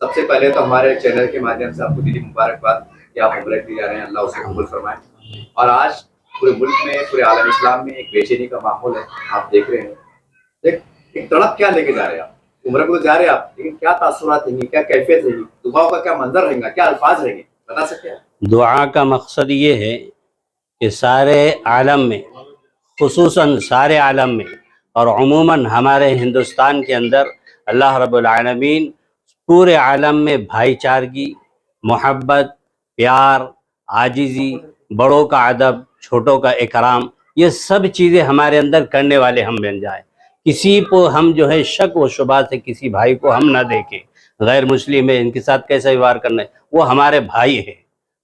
सबसे पहले तो हमारे चैनल के माध्यम से आपको दीदी मुबारकबाद कि आप उम्र के लिए जा रहे हैं, अल्लाह उसे कबूल फरमाए। और आज पूरे मुल्क में, पूरे आलम इस्लाम में एक बेचैनी का माहौल है, आप देख रहे हैं। एक तड़प क्या लेके जा रहे हैं आप? उम्र को जा रहे हैं आप, लेकिन क्या तासुरात रहेंगी, क्या कैफियत रहेगी, दुआओं का क्या मंजर रहेगा, क्या अल्फाज रहेंगे, बता सकते हैं? दुआ का मकसद ये है कि सारे आलम में, खुसूसन सारे आलम में और उमूमन हमारे हिंदुस्तान के अंदर अल्लाह रब्बुल आलमीन पूरे आलम में भाईचारगी, मोहब्बत, प्यार, आजिज़ी, बड़ों का अदब, छोटों का इकराम, ये सब चीज़ें हमारे अंदर करने वाले हम बन जाए। किसी को हम जो है शक व शुबा से किसी भाई को हम ना देखें, गैर मुस्लिम है इनके साथ कैसा व्यवहार करना है, वो हमारे भाई है,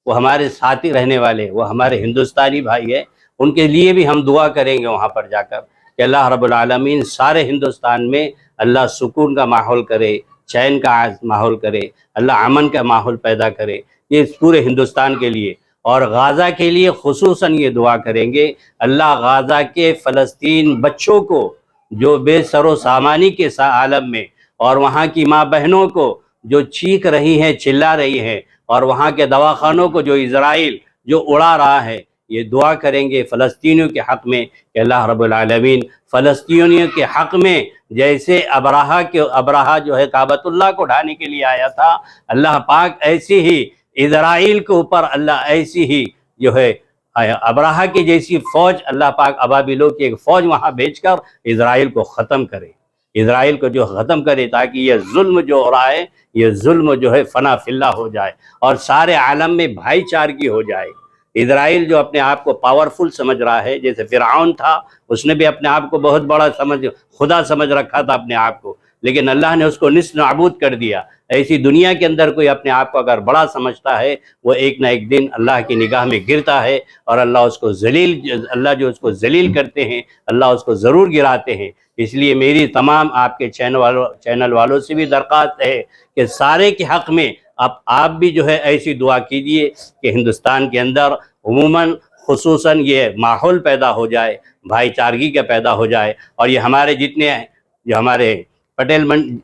वो हमारे साथ ही रहने वाले, वो हमारे हिंदुस्तानी भाई है। उनके लिए भी हम दुआ करेंगे वहाँ पर जाकर कि अल्लाह रब्बुल आलमीन सारे हिंदुस्तान में अल्लाह सुकून का माहौल करे, चैन का माहौल करे, अल्लाह अमन का माहौल पैदा करे, ये पूरे हिंदुस्तान के लिए। और गाज़ा के लिए खुसूसन ये दुआ करेंगे, अल्लाह गाज़ा के फ़लस्तीन बच्चों को जो बेसरो सामानी के आलम में, और वहाँ की माँ बहनों को जो चीख रही हैं, चिल्ला रही हैं, और वहाँ के दवाखानों को जो इज़राइल जो उड़ा रहा है, ये दुआ करेंगे फ़लस्तीनियों के हक़ में कि अल्लाह रब्बुल आलमीन फ़लस्तीनियों के हक़ में जैसे अबराहा जो है काबतुल्लाह को ढाने के लिए आया था, अल्लाह पाक ऐसे ही इज़राइल के ऊपर अल्लाह ऐसी ही जो है अबराहा की जैसी फ़ौज अल्लाह पाक अबाबिलों की एक फ़ौज वहाँ भेजकर इज़राइल को ख़त्म करे, इज़राइल को जो ख़त्म करे, ताकि ये जुल्म जो हो रहा है, ये जुल्म जो है फना फिल्ला हो जाए और सारे आलम में भाईचारगी हो जाए। इज़राइल जो अपने आप को पावरफुल समझ रहा है, जैसे फ़िरऔन था, उसने भी अपने आप को बहुत बड़ा खुदा समझ रखा था अपने आप को, लेकिन अल्लाह ने उसको निस्नाबूद कर दिया। ऐसी दुनिया के अंदर कोई अपने आप को अगर बड़ा समझता है, वो एक ना एक दिन अल्लाह की निगाह में गिरता है और अल्लाह उसको अल्लाह जो उसको जलील करते हैं, अल्लाह उसको ज़रूर गिराते हैं। इसलिए मेरी तमाम आपके चैनल वालों से भी दरख्वास्त है कि सारे के हक़ में आप भी जो है ऐसी दुआ कीजिए कि हिंदुस्तान के अंदर उमूमन खुसूसन ये माहौल पैदा हो जाए, भाईचारगी का पैदा हो जाए। और ये हमारे जितने जो हमारे पटेल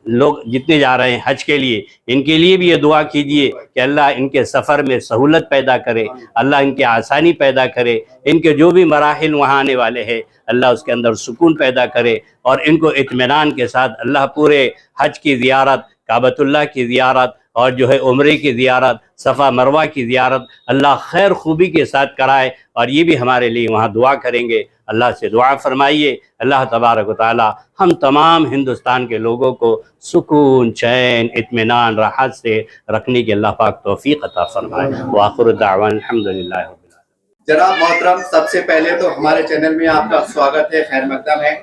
लोग जितने जा रहे हैं हज के लिए, इनके लिए भी ये दुआ कीजिए कि अल्लाह इनके सफ़र में सहूलत पैदा करे, अल्लाह इनके आसानी पैदा करे, इनके जो भी मराहिल वहाँ आने वाले हैं अल्लाह उसके अंदर सुकून पैदा करे और इनको इत्मीनान के साथ अल्लाह पूरे हज की ज़ियारत, काबतुल्लाह की ज़ियारत और जो है उम्रे की ज़ियारत, सफ़ा मरवा की ज़ियारत अल्लाह खैर खूबी के साथ कराए। और ये भी हमारे लिए वहाँ दुआ करेंगे। अल्लाह से दुआ फरमाइए, अल्लाह तबारक व तआला हम तमाम हिंदुस्तान के लोगों को सुकून, चैन, इत्मीनान, राहत से रखने की अल्लाह पाक तौफीक अता फरमाए। व आखिर दावाना अल्हम्दुलिल्लाह रब्बिल आलमीन। जनाब मोहतरम, सबसे पहले तो हमारे चैनल में आपका स्वागत है, खैर मकदम है।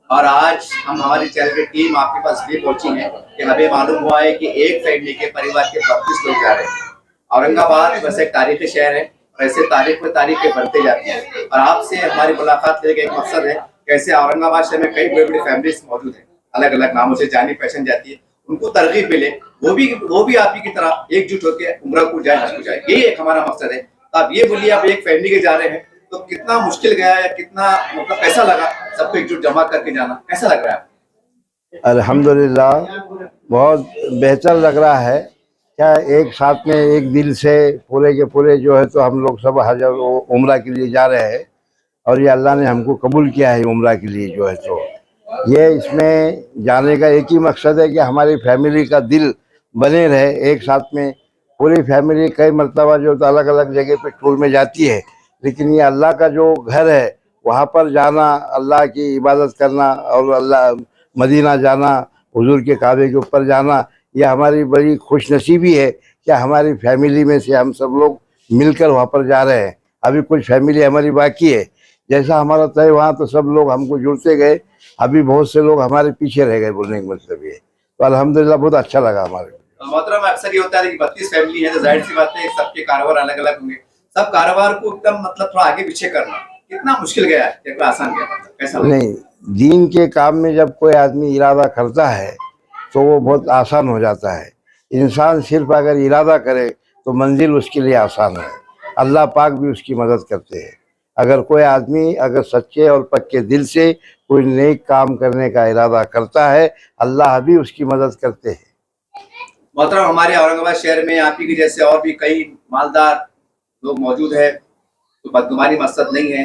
और आज हम हमारी चैनल की टीम आपके पास इसलिए पहुंची है कि हमें मालूम हुआ है कि एक फैमिली के परिवार के 32 लोग जा रहे हैं। औरंगाबाद वैसे एक तारीखी शहर है, ऐसे तारीख में तारीखें बढ़ते जाती हैं। और आपसे हमारी मुलाकात करने का एक मकसद है, कैसे औरंगाबाद शहर में कई बड़ी बड़ी फैमिलीज मौजूद हैं, अलग अलग नामों से जानी पहचान जाती है, उनको तरगीब मिले, वो भी आप ही की तरह एकजुट होकर उम्रा को जाए, हज को जाए, यही एक हमारा मकसद है। तो आप ये बोलिए, आप एक फैमिली के जा रहे हैं तो कितना मुश्किल गया या कितना मतलब कैसा लगा सबको एकजुट जमा करके जाना, कैसा लग रहा है? अल्हम्दुलिल्लाह बहुत बेहतर लग रहा है। क्या एक साथ में एक दिल से पूरे के पूरे जो है तो हम लोग सब हज उम्रा के लिए जा रहे हैं और ये अल्लाह ने हमको कबूल किया है उम्रा के लिए जो है तो ये इसमें जाने का एक ही मकसद है कि हमारी फैमिली का दिल बने रहे एक साथ में। पूरी फैमिली कई मरतबा जो तो अलग अलग जगह पे टूर में जाती है, लेकिन ये अल्लाह का जो घर है वहाँ पर जाना, अल्लाह की इबादत करना और अल्लाह मदीना जाना, हुजूर के काबे के ऊपर जाना, यह हमारी बड़ी खुशनसीबी है कि हमारी फैमिली में से हम सब लोग मिलकर वहाँ पर जा रहे हैं। अभी कुछ फैमिली हमारी बाकी है, जैसा हमारा तय वहाँ तो सब लोग हमको जुड़ते गए, अभी बहुत से लोग हमारे पीछे रह गए, बोलने का मतलब ये। तो अल्हम्दुलिल्लाह बहुत अच्छा लगा हमारे को। मोहतरम, अक्सर ये होता है कि 32 फैमिली है तो जाहिर सी बात है सबके कारोबार अलग अलग होंगे, सब कारोबार को एकदम मतलब थोड़ा आगे पीछे करना कितना मुश्किल गया है या आसान गया, कैसा? नहीं, दीन के काम में जब कोई आदमी इरादा करता है तो वो बहुत आसान हो जाता है। इंसान सिर्फ अगर इरादा करे तो मंजिल उसके लिए आसान है। अल्लाह पाक भी उसकी मदद करते हैं। अगर कोई आदमी अगर सच्चे और पक्के दिल से कोई नेक काम करने का इरादा करता है, अल्लाह भी उसकी मदद करते हैं। मोहतरम, हमारे औरंगाबाद शहर में आप ही के जैसे और भी कई मालदार लोग मौजूद है, तो बदगुमानी मकसद नहीं है,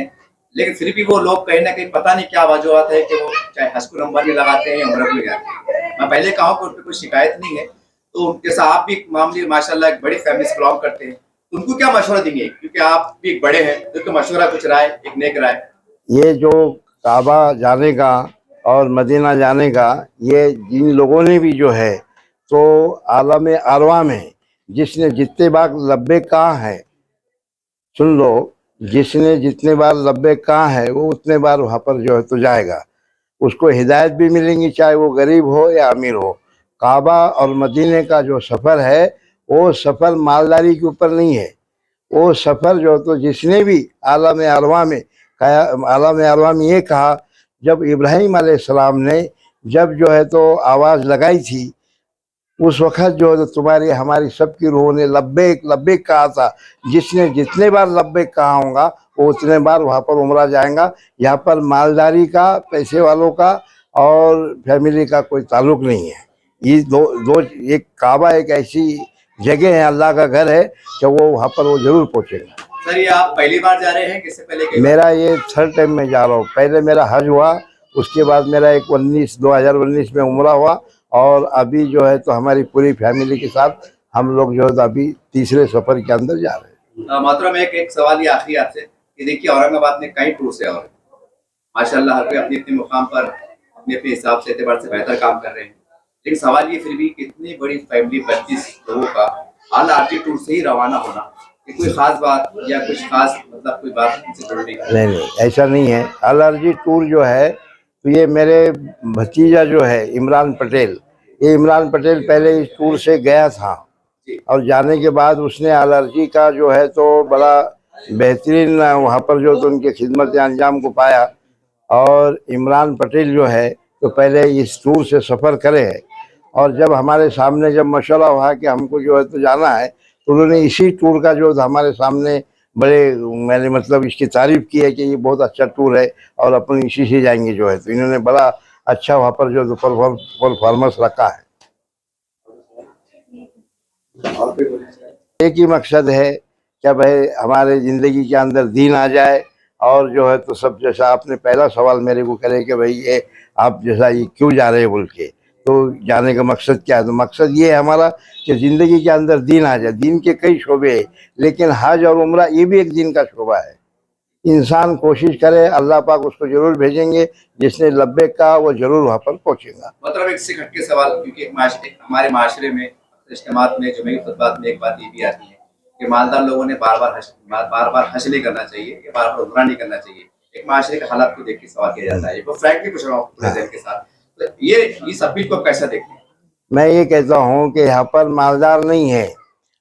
लेकिन फिर भी वो लोग कहीं ना कहीं पता नहीं क्या वजूहत है कि वो चाहे हज को नंबर नहीं लगाते हैं, उम्र भी जाते हैं। मैं पहले कहूँ कि उन पर कोई शिकायत नहीं है, तो जैसा आप भी मामले माशाल्लाह एक बड़ी फैमिली से बिलोंग करते हैं, तो उनको क्या मशवरा देंगे, क्योंकि आप भी एक बड़े हैं, तो मशवरा कुछ राय, एक नेक राय। ये जो काबा जाने का और मदीना जाने का, ये जिन लोगों ने भी जो है तो आलम अरवा में जिसने जितने बार लब्बैक कहा है, सुन लो, जिसने जितने बार लब्बैक कहा है वो उतने बार वहाँ पर जो है तो जाएगा, उसको हिदायत भी मिलेंगी, चाहे वो गरीब हो या अमीर हो। काबा और मदीने का जो सफ़र है वो सफ़र मालदारी के ऊपर नहीं है, वो सफ़र जो तो जिसने भी आलम अरवा में कहा, आलम अरवा में ये कहा, जब इब्राहीम अलैहिस्सलाम ने जब जो है तो आवाज़ लगाई थी, उस वक़्त जो है तो तुम्हारी हमारी सबकी रूह ने लब्बैक लब्बैक कहा था। जिसने जितने बार लब्बैक कहा होगा वो उतने बार वहाँ पर उम्रा जाएगा। यहाँ पर मालदारी का, पैसे वालों का और फैमिली का कोई ताल्लुक़ नहीं है। ये दो एक काबा एक ऐसी जगह है, अल्लाह का घर है कि वो वहाँ पर वो ज़रूर पहुँचेगा। सर, ये आप पहली बार जा रहे हैं, किससे पहले कई बार? मेरा ये थर्ड टाइम में जा रहा हूँ। पहले मेरा हज हुआ, उसके बाद मेरा एक 2019 में उम्रा हुआ, और अभी जो है तो हमारी पूरी फैमिली के साथ हम लोग जो है तो अभी तीसरे सफ़र के अंदर जा रहे हैं। मोहतरम, एक सवाल ये आखिरी आपसे कि देखिए औरंगाबाद में कई टूर्स है और माशाल्लाह हर कोई अपने अपने मुकाम पर अपने अपने हिसाब से एतबार से बेहतर काम कर रहे हैं, लेकिन सवाल ये फिर भी कि इतनी बड़ी फैमिली 32 लोगों का आल आरती टूर से ही रवाना होना, कि कोई खास बात या कुछ खास मतलब कोई बात उनसे जुड़ने की? नहीं, ऐसा नहीं है। अलर्जी टूर जो है तो ये मेरे भतीजा जो है इमरान पटेल, ये इमरान पटेल पहले इस टूर से गया था, और जाने के बाद उसने अलर्जी का जो है तो बड़ा बेहतरीन वहाँ पर जो तो उनके खिदमत अंजाम को पाया। और इमरान पटेल जो है तो पहले इस टूर से सफ़र करे हैं, और जब हमारे सामने जब मशवरा हुआ कि हमको जो है तो जाना है, तो उन्होंने इसी टूर का जो हमारे सामने बड़े, मैंने मतलब इसकी तारीफ़ की है कि ये बहुत अच्छा टूर है और अपन इसी से जाएंगे जो है, तो इन्होंने बड़ा अच्छा वहाँ पर जो परफॉर्मेंस रखा है। एक ही मकसद है कि भाई हमारे ज़िंदगी के अंदर दीन आ जाए, और जो है तो सब, जैसा आपने पहला सवाल मेरे को करे कि भाई ये आप जैसा ये क्यों जा रहे हैं बोल के, तो जाने का मकसद क्या है, तो मकसद ये है हमारा कि ज़िंदगी के अंदर दीन आ जाए। दीन के कई शोबे हैं, लेकिन हज और उम्रा ये भी एक दीन का शोबा है। इंसान कोशिश करे, अल्लाह पाक उसको जरूर भेजेंगे, जिसने लब्बैक कहा वो जरूर वहाँ पर पहुँचेगा। मतलब एक से हटके सवाल, क्योंकि हमारे माशरे में इज्तिमात में, जुमे की खुतबात में एक बात ये भी आती है कि मालदार लोगों ने बार बार हज नहीं करना चाहिए, या बार बार उम्रा नहीं करना चाहिए। एक माशरे के हालात को देख के सवाल किया जाता है, वो फ्रैंकली पूछ रहा हूँ के साथ, तो ये इस अपील को कैसा देखते हैं? मैं ये कहता हूँ कि यहाँ पर मालदार नहीं है।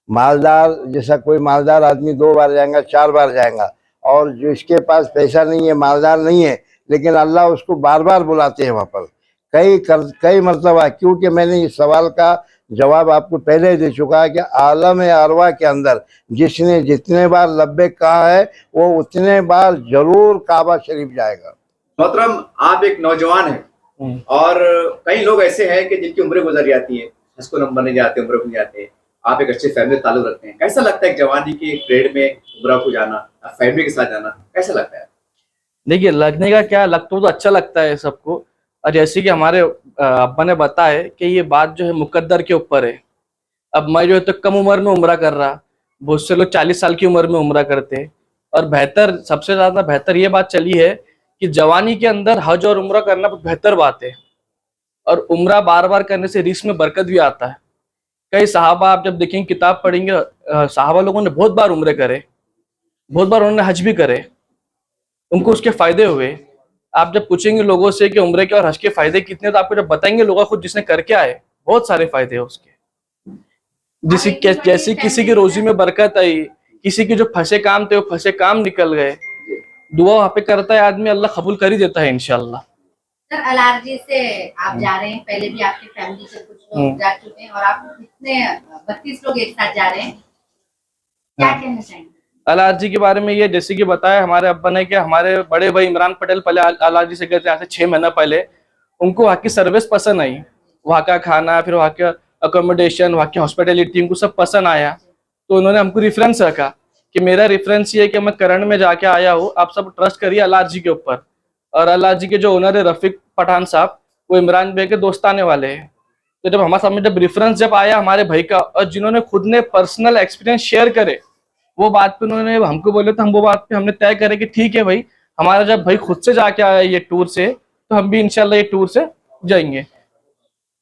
मालदार जैसा कोई मालदार आदमी 2 बार जाएगा, 4 बार जाएगा, और जो इसके पास पैसा नहीं है, मालदार नहीं है, लेकिन अल्लाह उसको बार बार बुलाते हैं वहाँ पर कई मरतबा। क्योंकि मैंने इस सवाल का जवाब आपको पहले दे चुका है कि आलम अरवा के अंदर जिसने जितने बार लब्बैक कहा है वो उतने बार जरूर काबा शरीफ जाएगा। मोहतरम, आप एक नौजवान हैं और कई लोग ऐसे हैं कि जिनकी उम्रें गुजर जाती है, जिसको नंबर नहीं जाते, उम्र नहीं जाते। आप एक अच्छे फैमिली ताल्लुक रखते हैं, कैसा लगता है एक जवानी की पीरियड में उम्र को जाना, फैमिली के साथ जाना, कैसा लगता है? देखिए, लगने का क्या, लगता तो अच्छा लगता है सबको। और जैसे कि हमारे अब्बा ने बताया कि ये बात जो है मुकद्दर के ऊपर है। अब मैं जो है तो कम उम्र में उम्रा कर रहा, बहुत से लोग 40 साल की उम्र में उम्रा करते हैं। और बेहतर, सबसे ज़्यादा बेहतर ये बात चली है कि जवानी के अंदर हज और उम्रा करना बेहतर बात है। और उम्रा बार बार करने से रिस्क में बरकत भी आता है। कई सहाबा, आप जब देखेंगे, किताब पढ़ेंगे, सहाबा लोगों ने बहुत बार उम्रे करे, बहुत बार उन्होंने हज भी करे, उनको उसके फ़ायदे हुए। आप जब पूछेंगे लोगों से कि उम्रे के और हज के फ़ायदे कितने, तो आपको जब बताएंगे लोग खुद, जिसने करके आए, बहुत सारे फ़ायदे हैं उसके। जैसे किसी की रोजी में बरकत आई, किसी के जो फंसे काम थे वो फंसे काम निकल गए। दुआ वहाँ पे करता है आदमी, अल्लाह कबूल कर ही देता है इंशाल्लाह। सर, अलर्जी से आप जा रहे हैं, पहले भी आपकी फैमिली से कुछ लोग जा चुके हैं और आप इतने 32 लोग एक साथ जा रहे हैं, क्या कहना चाहेंगे? अलर्जी के बारे में ये, जैसे कि बताया हमारे अब्बा ने कि हमारे बड़े भाई इमरान पटेल पहले अलर्जी से गए थे, आज से 6 महीना पहले। उनको वहाँ की सर्विस पसंद आई, वहाँ का खाना, फिर वहाँ का अकोमोडेशन, वहाँ की हॉस्पिटलिटी उनको सब पसंद आया। तो उन्होंने हमको रेफरेंस रखा कि मेरा रेफरेंस ये है कि मैं करण में जाके आया हूँ, आप सब ट्रस्ट करिए अलार जी के ऊपर। और अलार जी के जो ओनर है रफीक पठान साहब, वो इमरान भाई के दोस्ताने वाले हैं। तो जब हमारे सामने जब रेफरेंस जब आया हमारे भाई का, और जिन्होंने खुद ने पर्सनल एक्सपीरियंस शेयर करे, वो बात पे उन्होंने हमको बोले, तो हम वो बात पे हमने तय करे कि ठीक है भाई, हमारा जब भाई खुद से जाके आया ये टूर से, तो हम भी इंशाल्लाह ये टूर से जाएंगे।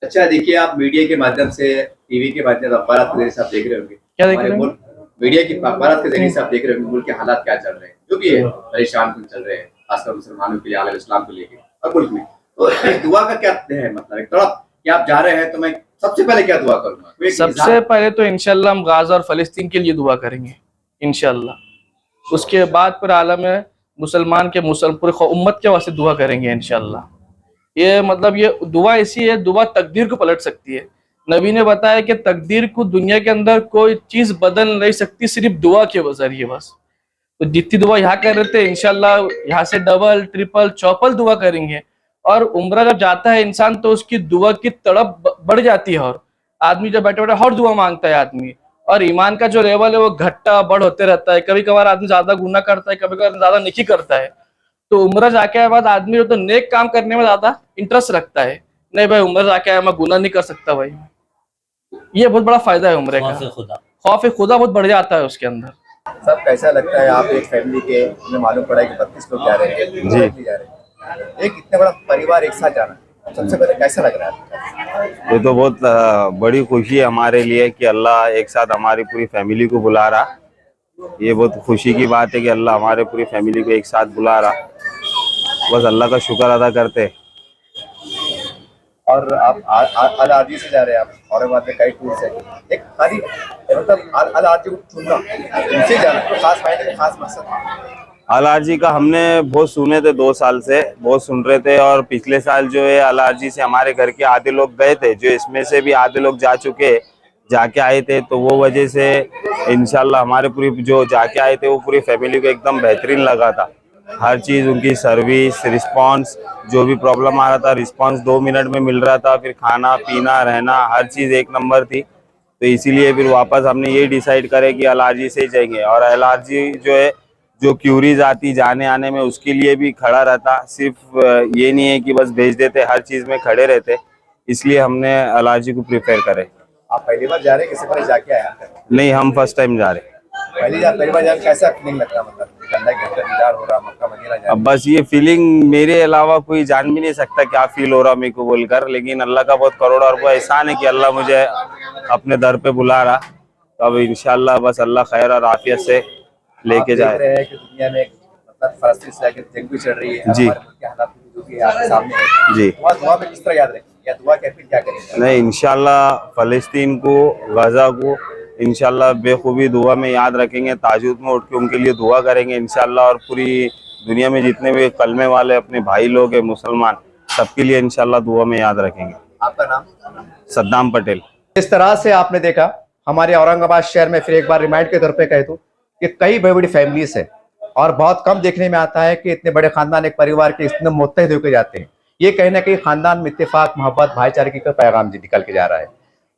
अच्छा देखिए, आप मीडिया के माध्यम से, टीवी के माध्यम से, अखबार के जरिए से आप देख रहे होंगे, क्या देख रहे हैं? मीडिया की अखबार के जरिए से आप देख रहे होंगे मुल्क के हालात क्या चल रहे हैं, जो भी है परेशान चल रहे हैं, खासकर मुसलमानों के लिए, आलम इस्लाम को लेकर और मुल्क में। तो दुआ का क्या है, मतलब एक तड़प कि आप जा रहे हैं तो मैं सबसे पहले क्या दुआ करूंगा? सबसे पहले तो इंशाल्लाह हम गाजा और फलस्तीन के लिए दुआ करेंगे इंशाल्लाह। उसके बाद पूरे आलम में मुसलमान के पूरे उम्मत के वास्ते दुआ करेंगे इंशाल्लाह। ये मतलब ये दुआ ऐसी है, दुआ तकदीर को पलट सकती है। नबी ने बताया कि तकदीर को दुनिया के अंदर कोई चीज बदल नहीं सकती, सिर्फ दुआ के जरिए बस। तो जितनी दुआ यहाँ कर रहे थे इंशाल्लाह यहाँ से डबल ट्रिपल चौपल दुआ करेंगे। और उम्रा जब जाता है इंसान तो उसकी दुआ की तड़प बढ़ जाती है, और आदमी जब बैठे बैठे हर दुआ मांगता है आदमी, और ईमान का जो लेवल है वो घट्टा बढ़ होते रहता है। कभी कभार आदमी ज्यादा गुनाह करता है, कभी कभार ज्यादा नेकी करता है। तो उम्रा जाके आए बाद आदमी तो नेक काम करने में ज्यादा इंटरेस्ट रखता है। नहीं भाई उम्रा जाके आया, मैं गुनाह नहीं कर सकता भाई। ये बहुत बड़ा फायदा है उम्रे का। खौफ खुदा बहुत बढ़ जाता है उसके अंदर। सब कैसा लगता है, आप एक फैमिली के, हमें मालूम पड़ा है कि 32 लोग जा रहे हैं जी, जा रहे हैं, एक इतना बड़ा परिवार एक साथ जाना, सबसे पहले कैसा लग रहा है? ये तो बहुत बड़ी खुशी है हमारे लिए कि अल्लाह एक साथ हमारी पूरी फैमिली को बुला रहा। ये बहुत खुशी की बात है कि अल्लाह हमारे पूरी फैमिली को एक साथ बुला रहा। बस अल्लाह का शुक्र अदा करते। और आप अल आरजी से जा रहे हैं, आप औरंगाबाद में कई टूर से, एक खाली मतलब अल आरजी को चुनना, उनसे जाना, खास फायदे, खास मकसद। अल आरजी का हमने बहुत सुने थे, 2 साल से बहुत सुन रहे थे। और पिछले साल जो है अल आरजी से हमारे घर के आधे लोग गए थे, जो इसमें से भी आधे लोग जाके आए थे। तो वो वजह से इंशाल्लाह हमारे पूरी जो जाके आए थे वो पूरी फैमिली को एकदम बेहतरीन लगा था। हर चीज़, उनकी सर्विस, रिस्पांस, जो भी प्रॉब्लम आ रहा था रिस्पांस 2 मिनट में मिल रहा था। फिर खाना पीना रहना हर चीज़ एक नंबर थी। तो इसीलिए फिर वापस हमने ये डिसाइड करे कि अल आरजी से ही जाएंगे। और अल आरजी जो है, जो क्यूरीज आती जाने आने में, उसके लिए भी खड़ा रहता। सिर्फ ये नहीं है कि बस भेज देते, हर चीज़ में खड़े रहते। इसलिए हमने अल आरजी को प्रिफेयर करे। आप पहली बार जा रहे हैं, किसी पहले जाके आया? नहीं, हम फर्स्ट टाइम जा रहे। पहली बार जाके कैसा फीलिंग लगता, मतलब अल्लाह के दीदार हो रहा, मक्का मदीना जा? अब बस ये फीलिंग मेरे अलावा कोई जान भी नहीं सकता क्या फील हो रहा मेरे को बोलकर। लेकिन अल्लाह का बहुत करोड़ और एहसान है कि अल्लाह मुझे अपने दर पे बुला रहा। तो अब इंशाल्लाह बस अल्लाह खैर और आफियत से लेके जाए। रहे हैं कि दुनिया में मतलब फलस्तीन से लेकर जंग भी चल रही है, जी। हमारे मुल्क के हालात जो कि आपके सामने है, जी। दुआ में किस तरह याद रखेंगे, या दुआ क्या फिर क्या करेंगे? नहीं, इंशाल्लाह फलस्तीन को, गजा को इंशाल्लाह बेखूबी दुआ में याद रखेंगे। ताजुद में उठ के उनके लिए दुआ करेंगे इंशाल्लाह। और पूरी दुनिया में जितने भी कलमे वाले अपने भाई लोग हैं मुसलमान, सबके लिए इंशाल्लाह दुआ में याद रखेंगे। आपका नाम? सद्दाम पटेल। इस तरह से आपने देखा हमारे औरंगाबाद शहर में, फिर एक बार रिमाइंड के तौर पे कह दूं कि कई बड़ी बड़ी फैमिलीज है, और बहुत कम देखने में आता है कि इतने बड़े खानदान एक परिवार के इतने मुत्तहिद होकर जाते हैं। ये कहीं ना कहीं खानदान में इत्तेफाक, मोहब्बत, भाईचारे का पैगाम जी निकल के जा रहा है।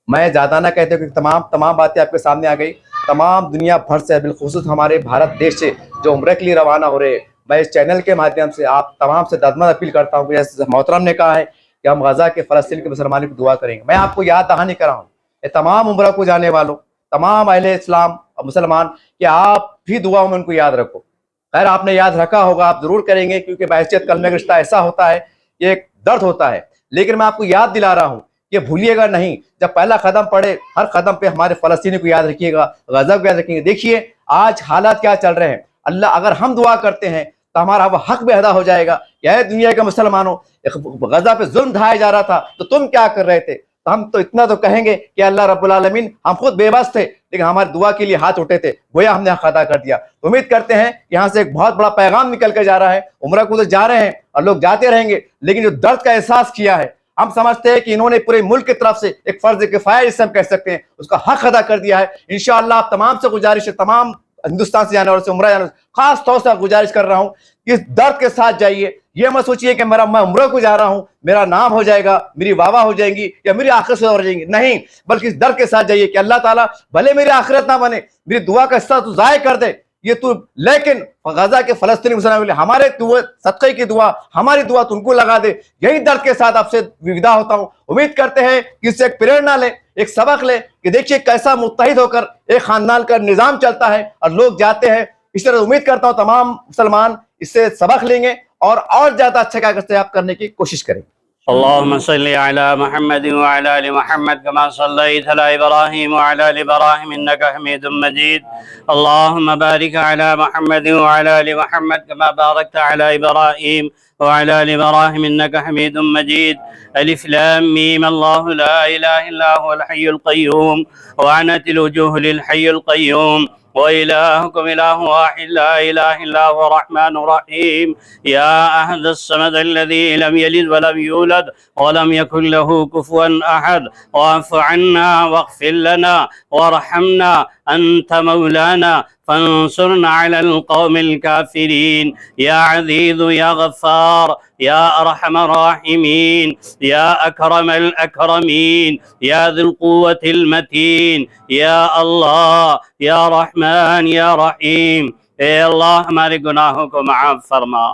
मैं ज़्यादा ना कहते कि तमाम बातें आपके सामने आ गई। तमाम दुनिया भर से, बिलखुसूस हमारे भारत देश से जो उम्र के लिए रवाना हो रहे हैं, मैं इस चैनल के माध्यम से आप तमाम से ददमद अपील करता हूँ कि जैसे मोहतरम ने कहा है कि हम गजा के फलस्तीन के मुसलमानों की दुआ करेंगे। मैं आपको याद दहानी कर रहा हूँ तमाम उम्र को जाने वालों, तमाम अहले इस्लाम और मुसलमान, कि आप भी दुआ में उनको याद रखो। खैर आपने याद रखा होगा, आप जरूर करेंगे, क्योंकि बहसियत कलमे का रिश्ता ऐसा होता है, ये एक दर्द होता है। लेकिन मैं आपको याद दिला रहा हूँ कि भूलिएगा नहीं, जब पहला कदम पड़े हर कदम पे हमारे फलस्तीनी को याद रखिएगा, गजा को याद रखिएगा। देखिए आज हालात क्या चल रहे हैं। अल्लाह, अगर हम दुआ करते हैं तो हमारा वो हक भी अदा हो जाएगा कि ऐ दुनिया के मुसलमानों, गजा पे जुल्म ढाया जा रहा था तो तुम क्या कर रहे थे। तो हम तो इतना तो कहेंगे कि अल्लाह रब्बुल आलमीन, हम खुद बेबस थे लेकिन हमारी दुआ के लिए हाथ उठे थे, गोया हमने हक अदा कर दिया। तो उम्मीद करते हैं यहाँ से एक बहुत बड़ा पैगाम निकल कर जा रहा है। उम्रा को तो जा रहे हैं और लोग जाते रहेंगे, लेकिन जो दर्द का एहसास किया है, हम समझते हैं कि इन्होंने पूरे मुल्क की तरफ से एक फर्ज किफाया जिसे हम कह सकते हैं, उसका हक अदा कर दिया है। इंशाअल्लाह आप तमाम से गुजारिश है, तमाम हिंदुस्तान से जाने वालों से, उम्रा जाने वालों से खास तौर से गुजारिश कर रहा हूँ कि इस दर्द के साथ जाइए। ये मत सोचिए कि मैं उम्रा को जा रहा हूँ, मेरा नाम हो जाएगा, मेरी वाह हो जाएंगी या मेरी आखिरत से हो जाएंगी, नहीं, बल्कि इस दर्द के साथ जाइए कि अल्लाह ताला भले मेरी आखिरत ना बने, मेरी दुआ का हिस्सा तू जाय कर दे ये तू, लेकिन गजा के फलस्तीनी मुसलमान हमारे दुआ, सदक़े की दुआ, हमारी दुआ तुमको लगा दे। यही दर्द के साथ आपसे विदा होता हूँ। उम्मीद करते हैं कि इससे एक प्रेरणा ले, एक सबक ले कि देखिए कैसा मुत्तहिद होकर एक खानदान का निजाम चलता है और लोग जाते हैं। इस तरह उम्मीद करता हूँ तमाम मुसलमान इससे सबक लेंगे और ज्यादा अच्छा कागज आप करने की कोशिश करें। अल्लाहुम्मा सल्ली अला मुहम्मद व अला आलि मुहम्मद कमा सल्लैता अला इब्राहीम व अला आलि इब्राहीम इन्नका हमीदुम मजीद। अल्लाहुम्मा बारिक अला मुहम्मद व अला आलि मुहम्मद कमा बारकता अला इब्राहीम व अला आलि इब्राहीम इन्नका हमीदुम मजीद। अलिफ लाम मीम अल्लाहु ला इलाहा इल्ला हुवल हय्युल क़य्यूम व अनतिल वजूह लिल हय्यिल क़य्यूम व इलाहुकुम इलाहुन वाहिद ला इलाहा इल्ला हुवा रहमानुर रहीम। या अहदस समद अल्लज़ी लम यलिद व लम यूलद व लम यकुल लहू कुफुवन अहद वाफ़ अन्ना वग़फ़िर लना वरहमना अंत मौलाना फंसुरना अलल क़ौमिल काफ़िरीन। या अज़ीज़ या गफ़्फ़ार या अरहमर राहिमीन या अकरमल अकरमीन या ज़ुल क़ुव्वतिल मतीन या अल्लाह या रहमान या रहीम। ए अल्लाह हमारे गुनाहों को माफ़ फरमा,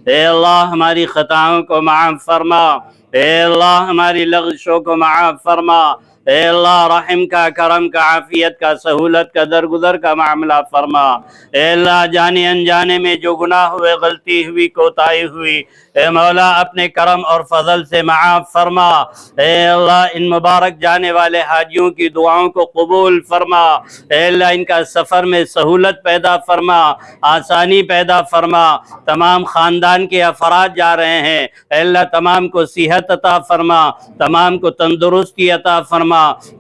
ए अल्लाह हमारी खताओं को माफ़ फरमा, ए अल्लाह हमारी लग़ज़शों को माफ़ फरमा, ए अल्लाह रहम का, करम का, आफियत का, सहूलत का, दरगुजर का मामला फरमा। ए अल्लाह जाने अनजाने में जो गुनाह हुए, गलती हुई, कोताही हुई, ए मौला अपने करम और फजल से माफ़ फरमा। ए अल्लाह इन मुबारक जाने वाले हाजियों की दुआओं को कबूल फरमा। ए अल्लाह इनका सफ़र में सहूलत पैदा फरमा, आसानी पैदा फरमा। तमाम ख़ानदान के अफराद जा रहे हैं, ए अल्लाह तमाम को सेहत अता फरमा, तमाम को तंदुरुस्ती अता फरमा,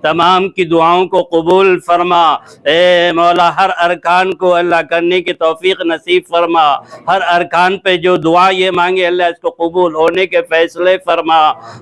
तमाम की दुआओं को कबूल फरमा। ए मौला हर अरकान को अल्लाह करने की तौफीक नसीब फरमा। हर अरकान पे जो दुआ ये मांगे अल्लाह इसको कबूल होने के फैसले फरमा।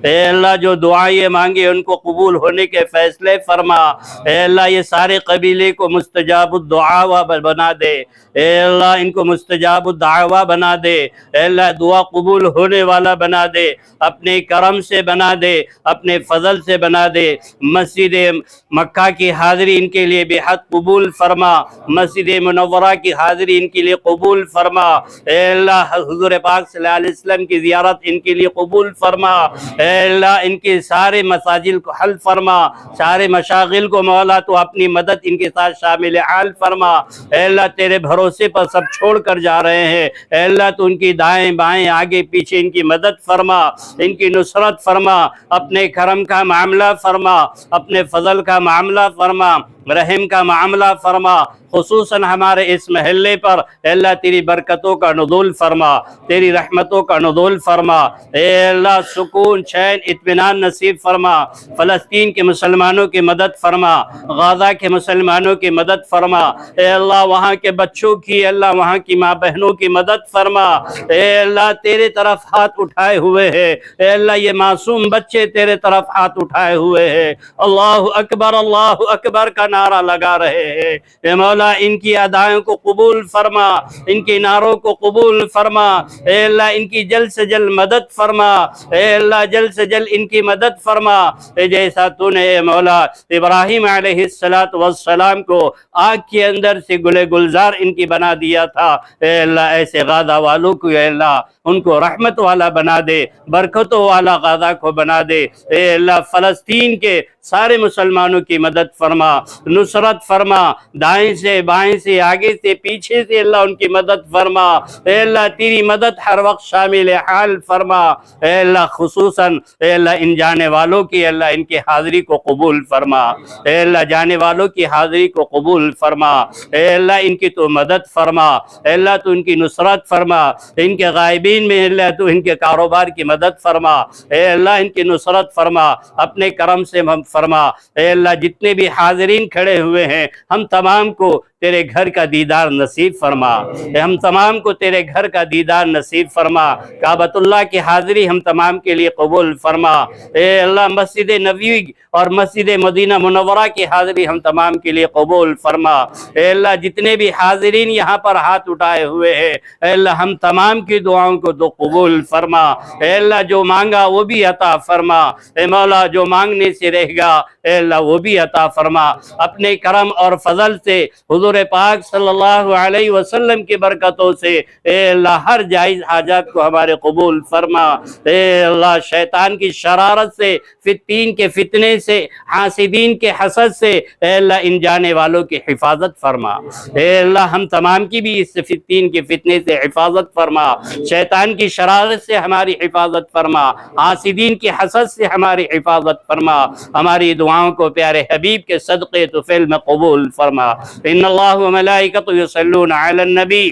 ए अल्लाह जो दुआ ये मांगे उनको कबूल होने के फैसले फरमा। ए अल्लाह ये सारे कबीले को मुस्तजाबुद दुआ बना दे। ए अल्लाह इनको मुस्तजाबुद दावा बना दे। ए अल्लाह दुआ कबूल होने वाला बना दे, अपने करम से बना दे, अपने फजल से बना दे। मस्जिद मक्का की हाज़िरी इनके लिए बेहद कबूल फरमा, मस्जिद मुनव्वरा की हाज़िरी इनके लिए कबूल फरमा। ए अल्लाह हुज़ूर पाक सल्लल्लाहु अलैहि वसल्लम की ज़ियारत इनके लिए कबूल फरमा। ए अल्लाह इनके सारे मसाजिल को हल फरमा, सारे मशागिल को मौला तो अपनी मदद इनके साथ शामिल हाल फरमा। ए अल्लाह तेरे भरोसे पर सब छोड़ कर जा रहे हैं, ए अल्लाह तो उनकी दाएं बाएं आगे पीछे इनकी मदद फरमा, इनकी नुसरत फरमा, अपने करम का मामला फरमा, अपने फजल का मामला फरमा, रहम का मामला फरमा। खुसूसन हमारे इस महल्ले पर अल्लाह तेरी बरकतों का नुज़ूल फरमा, तेरी रहमतों का नुज़ूल फरमा। ए अल्लाह सुकून, चैन, इत्मीनान नसीब फरमा। फ़लस्तीन के मुसलमानों की मदद फरमा, गाज़ा के मुसलमानों की मदद फरमा। ए अल्लाह वहाँ के बच्चों की, अल्लाह वहाँ की माँ बहनों की मदद फरमा। ए अल्लाह तेरे तरफ हाथ उठाए हुए है, ए अल्लाह ये मासूम बच्चे तेरे तरफ हाथ उठाए हुए है, अल्लाहु अकबर का नारा लगा रहे हैं। ए मौला इनकी अदायों को कबूल फरमा, इनके नारों को कबूल फरमा। ए अल्लाह इनकी जल्द से जल्द मदद फरमा। ए अल्लाह जल्द से जल्द इनकी मदद फरमा। ए जैसा तूने ए मौला इब्राहीम अलैहिस्सलातु वस्सलाम को आग के अंदर से गुले गुलजार इनकी बना दिया था, ए अल्लाह ऐसे गाज़ा वालों को ए अल्लाह उनको रहमत वाला बना दे, बरकतों वाला गाज़ा को बना दे। ए अल्लाह फ़लस्तीन के सारे मुसलमानों की मदद फरमा, नुसरत फरमा, दाएं से बाएं से आगे से पीछे से अल्लाह उनकी मदद फरमा। ए अल्लाह तेरी मदद हर वक्त शामिल हाल फरमा। ए अल्लाह खुसूसन ए अल्लाह इन जाने वालों की अल्लाह इनकी हाज़िरी को कबूल फरमा। ए अल्लाह जाने वालों की हाज़िरी को कबूल फरमा। ए अल्लाह इनकी तो मदद फरमा, ए अल्लाह तो इनकी नुसरत फरमा, इनके गायबी फ़लस्तीन में अल्लाह तू इनके कारोबार की मदद फरमा, ए अल्लाह इनकी नुसरत फरमा, अपने करम से हम फरमा। ए अल्लाह जितने भी हाज़रीन खड़े हुए हैं हम तमाम को तेरे घर का दीदार नसीब फरमा, हम तमाम को तेरे घर का दीदार नसीब फरमा। काबतुल्लाह की हाज़िरी हम तमाम के लिए कबूल फरमा। ए अल्लाह मस्जिद नबवी और मस्जिद मदीना मुनव्वरा की हाज़िरी हम तमाम के लिए कबूल फरमा। ए अल्लाह जितने भी हाज़िरीन यहाँ पर हाथ उठाए हुए हैं, ए अल्लाह हम तमाम की दुआओं को तो कबूल फरमा। ए अल्लाह जो मांगा वो भी अता फरमा, ए मौला जो मांगने से रहेगा ए अल्लाह वो भी अता फरमा। अपने करम और फजल से हुजूर पाक सल्लल्लाहु अलैहि वसल्लम की बरकतों से ए अल्लाह हर जायज़ हाजात को हमारे कबूल फरमा। ए अल्लाह शैतान की शरारत से, फित्तीन के फितने से, हासिदीन के हसद से ए अल्लाह इन जाने वालों की हिफाजत फरमा। ए अल्लाह हम तमाम की भी इस फित्तीन के फितने से हिफाजत फरमा, शैतान की शरारत से हमारी हिफाजत फरमा, हासिदीन की हसद से हमारी हिफाजत फरमा। हमारी दुआओं को प्यारे हबीब के सदक़े तुफ़ैल में कबूल फरमा। इन्नल्लाह व मलाइकतुहु युसल्लूना अलन नबी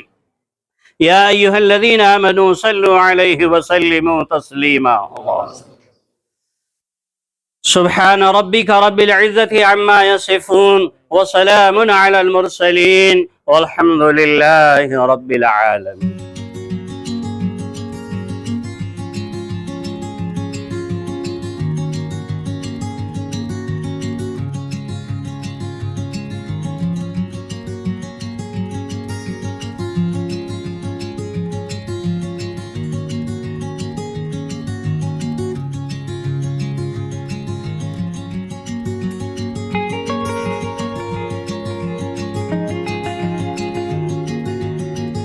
या अय्युहल्लज़ीना आमनू सल्लु अलैहि व सल्लिमू तस्लीमा। सुब्हान रब्बिका रब्बिल इज़्ज़ति अम्मा यसिफून व सलामुन अलल मुरसलीन वल्हम्दुलिल्लाहि रब्बिल आलमीन।